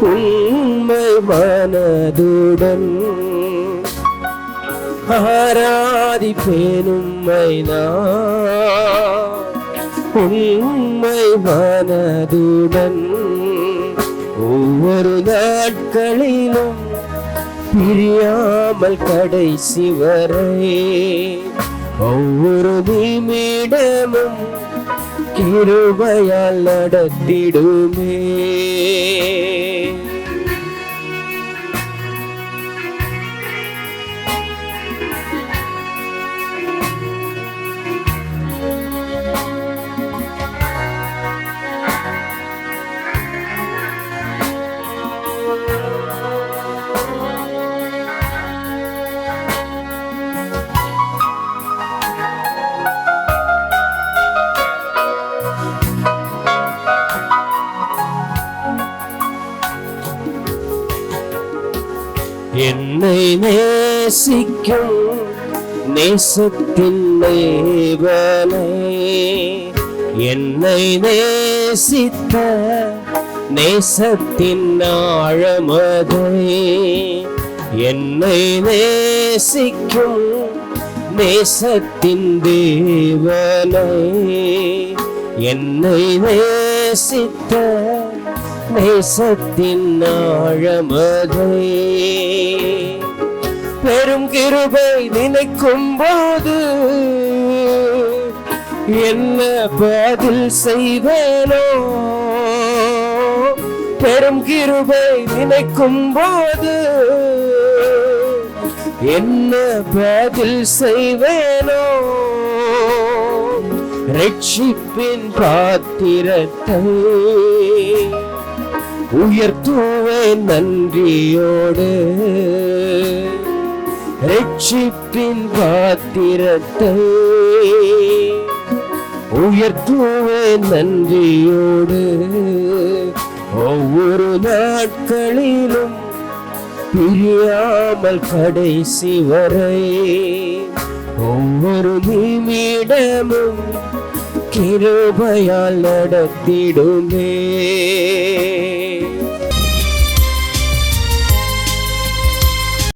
உம்மை மனதுடன், ஆராதிப்பேன் உம்மை நான் உம்மை மனதுடன், ஒவ்வொரு நாட்களிலும் பிரியாமல் கடைசி வரை, ஒவ்வொரு நிமிடமும் கிருபையால் நடத்திடுமே. என்னை நேசிக்கும் நேசத்தின் தேவனே, என்னை நேசித்த நேசத்தின் ஆழமதை, என்னை நேசிக்கும் நேசத்தின் தேவனே, என்னை நேசித்த நேசத்தின் ஆழமதை, பெரும் கிருபை நினைக்கும் போது என்ன பதில் செய்வேனோ, பெரும் கிருபை நினைக்கும் போது என்ன பதில் செய்வேனோ, ரட்சிப்பின் பாத்திரத்தை உயர்த்துவேன் நன்றியோடு. ரட்சிப்பின் பாத்திரத்தை உயர்த்துவேன் நன்றியோடு. ஒவ்வொரு நாட்களிலும் பிரியாமல் கடைசி வரை ஒவ்வொரு நிமிடமும் கிருபையால் நடத்திடுமே.